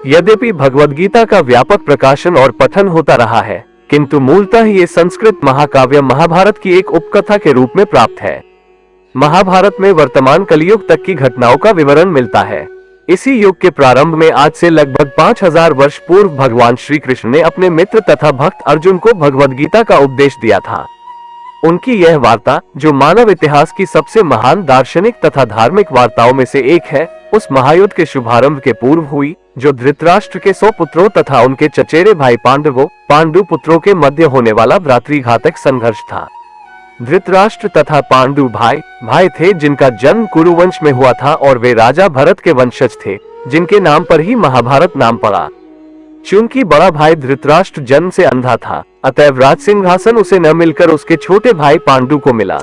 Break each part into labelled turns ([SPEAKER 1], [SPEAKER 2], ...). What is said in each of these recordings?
[SPEAKER 1] यद्यपि भगवद्गीता का व्यापक प्रकाशन और पठन होता रहा है, किंतु मूलतः ये संस्कृत महाकाव्य महाभारत की एक उपकथा के रूप में प्राप्त है। महाभारत में वर्तमान कलियुग तक की घटनाओं का विवरण मिलता है। इसी युग के प्रारंभ में आज से लगभग 5000 वर्ष पूर्व भगवान श्री कृष्ण ने अपने मित्र तथा भक्त अर्जुन को भगवद्गीता का उपदेश दिया था। उनकी यह वार्ता, जो मानव इतिहास की सबसे महान दार्शनिक तथा धार्मिक वार्ताओं में से एक है, उस महायुद्ध के शुभारंभ के पूर्व हुई, जो धृतराष्ट्र के 100 पुत्रों तथा उनके चचेरे भाई पांडु पुत्रों के मध्य होने वाला भ्रातृघातक संघर्ष था। धृतराष्ट्र तथा पांडु भाई थे, जिनका जन्म कुरुवंश में हुआ था और वे राजा भरत के वंशज थे, जिनके नाम पर ही महाभारत नाम पड़ा। चूंकि बड़ा भाई धृतराष्ट्र जन्म से अंधा था, अतएव राज सिंहासन उसे न मिलकर उसके छोटे भाई पांडु को मिला।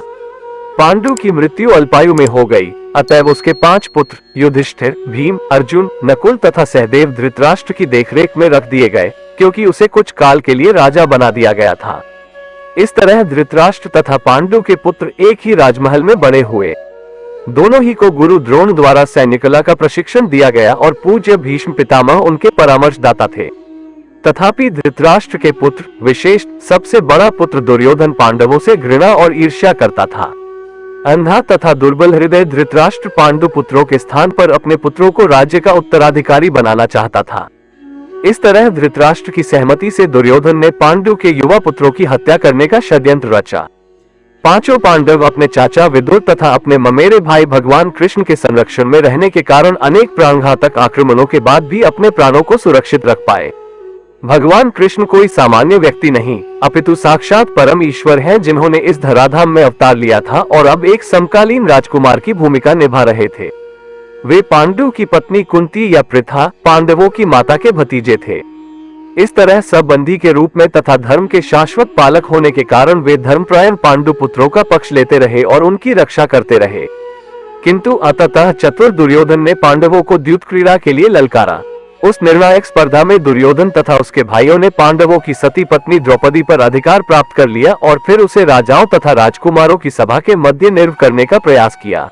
[SPEAKER 1] पांडु की मृत्यु अल्पायु में हो गई, अतएव उसके 5 पुत्र युधिष्ठिर, भीम, अर्जुन, नकुल तथा सहदेव धृतराष्ट्र की देखरेख में रख दिए गए, क्योंकि उसे कुछ काल के लिए राजा बना दिया गया था। इस तरह धृतराष्ट्र तथा पांडु के पुत्र एक ही राजमहल में बड़े हुए। दोनों ही को गुरु द्रोण द्वारा सैन्य कला का प्रशिक्षण दिया गया और पूज्य भीष्म पितामह उनके परामर्शदाता थे। तथापि धृतराष्ट्र के पुत्र, विशेष सबसे बड़ा पुत्र दुर्योधन, पांडवों से घृणा और ईर्ष्या करता था। अंधा तथा दुर्बल हृदय धृतराष्ट्र पांडु पुत्रों के स्थान पर अपने पुत्रों को राज्य का उत्तराधिकारी बनाना चाहता था। इस तरह धृतराष्ट्र की सहमति से दुर्योधन ने पांडु के युवा पुत्रों की हत्या करने का षड्यंत्र रचा। 5 पांडव अपने चाचा विदुर तथा अपने ममेरे भाई भगवान कृष्ण के संरक्षण में रहने के कारण अनेक प्राणघातक आक्रमणों के बाद भी अपने प्राणों को सुरक्षित रख पाए। भगवान कृष्ण कोई सामान्य व्यक्ति नहीं, अपितु साक्षात परम ईश्वर हैं, जिन्होंने इस धराधाम में अवतार लिया था और अब एक समकालीन राजकुमार की भूमिका निभा रहे थे। वे पांडु की पत्नी कुंती या पृथा, पांडवों की माता के भतीजे थे। इस तरह सबबंधी के रूप में तथा धर्म के शाश्वत पालक होने के कारण वे धर्मपरायण पांडु पुत्रों का पक्ष लेते रहे और उनकी रक्षा करते रहे। किंतु अंततः चतुर दुर्योधन ने पांडवों को द्यूत क्रीड़ा के लिए ललकारा। उस निर्णायक स्पर्धा में दुर्योधन तथा उसके भाइयों ने पांडवों की सती पत्नी द्रौपदी पर अधिकार प्राप्त कर लिया और फिर उसे राजाओं तथा राजकुमारों की सभा के मध्य निर्व करने का प्रयास किया।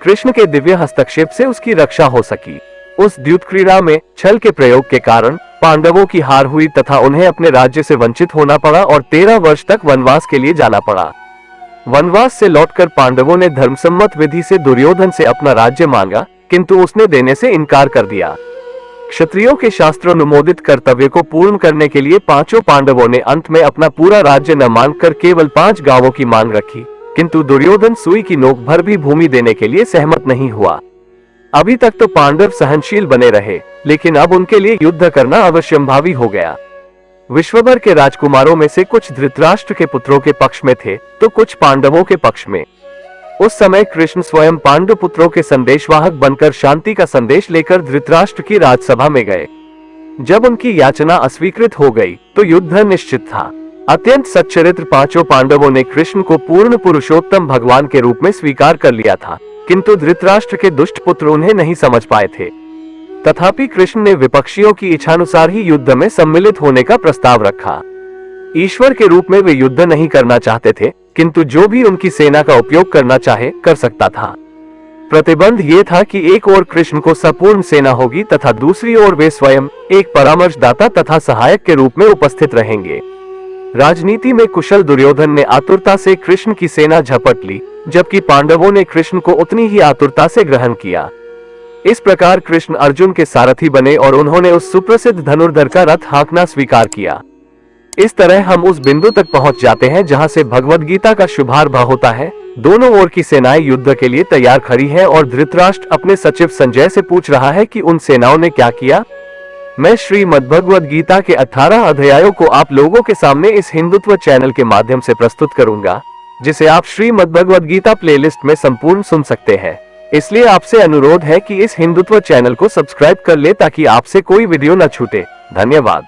[SPEAKER 1] कृष्ण के दिव्य हस्तक्षेप से उसकी रक्षा हो सकी। उस द्यूत क्रीड़ा में छल के प्रयोग के कारण पांडवों की हार हुई तथा उन्हें अपने राज्य से वंचित होना पड़ा और 13 वर्ष तक वनवास के लिए जाना पड़ा। वनवास से लौटकर पांडवों ने धर्मसम्मत विधि से दुर्योधन से अपना राज्य मांगा, किंतु उसने देने से इनकार कर दिया। क्षत्रियों के शास्त्रोनुमोदित कर्तव्य को पूर्ण करने के लिए 5 पांडवों ने अंत में अपना पूरा राज्य न मांगकर केवल 5 गांवों की मांग रखी, किंतु दुर्योधन सुई की नोक भर भी भूमि देने के लिए सहमत नहीं हुआ। अभी तक तो पांडव सहनशील बने रहे, लेकिन अब उनके लिए युद्ध करना अवश्यंभावी हो गया। विश्वभर के राजकुमारों में से कुछ धृतराष्ट्र के पुत्रों के पक्ष में थे, तो कुछ पांडवों के पक्ष में। उस समय कृष्ण स्वयं पांडु पुत्रों के संदेशवाहक बनकर शांति का संदेश लेकर धृतराष्ट्र की राजसभा में गए। जब उनकी याचना अस्वीकृत हो गई, तो युद्ध निश्चित था। अत्यंत सच्चरित्र 5 पांडवों ने कृष्ण को पूर्ण पुरुषोत्तम भगवान के रूप में स्वीकार कर लिया था, किंतु धृतराष्ट्र के दुष्ट पुत्र उन्हें नहीं समझ पाए थे। तथापि कृष्ण ने विपक्षियों की इच्छानुसार ही युद्ध में सम्मिलित होने का प्रस्ताव रखा। ईश्वर के रूप में वे युद्ध नहीं करना चाहते थे, किंतु जो भी उनकी सेना का उपयोग करना चाहे कर सकता था। प्रतिबंध ये था कि एक ओर कृष्ण को संपूर्ण सेना होगी तथा दूसरी ओर वे स्वयं एक परामर्शदाता तथा सहायक के रूप में उपस्थित रहेंगे। राजनीति में कुशल दुर्योधन ने आतुरता से कृष्ण की सेना झपट ली, जबकि पांडवों ने कृष्ण को उतनी ही आतुरता से ग्रहण किया। इस प्रकार कृष्ण अर्जुन के सारथी बने और उन्होंने उस सुप्रसिद्ध धनुर्धर का रथ हाँकना स्वीकार किया। इस तरह हम उस बिंदु तक पहुंच जाते हैं जहां से भगवद गीता का शुभारंभ होता है। दोनों ओर की सेनाएं युद्ध के लिए तैयार खड़ी हैं और धृतराष्ट्र अपने सचिव संजय से पूछ रहा है कि उन सेनाओं ने क्या किया। मैं श्रीमद्भगवद गीता के 18 अध्यायों को आप लोगों के सामने इस हिंदुत्व चैनल के माध्यम से प्रस्तुत करूंगा, जिसे आप श्रीमद्भगवद गीता प्लेलिस्ट में संपूर्ण सुन सकते हैं। इसलिए आपसे अनुरोध है कि इस हिंदुत्व चैनल को सब्सक्राइब कर ले ताकि आपसे कोई वीडियो न छूटे। धन्यवाद।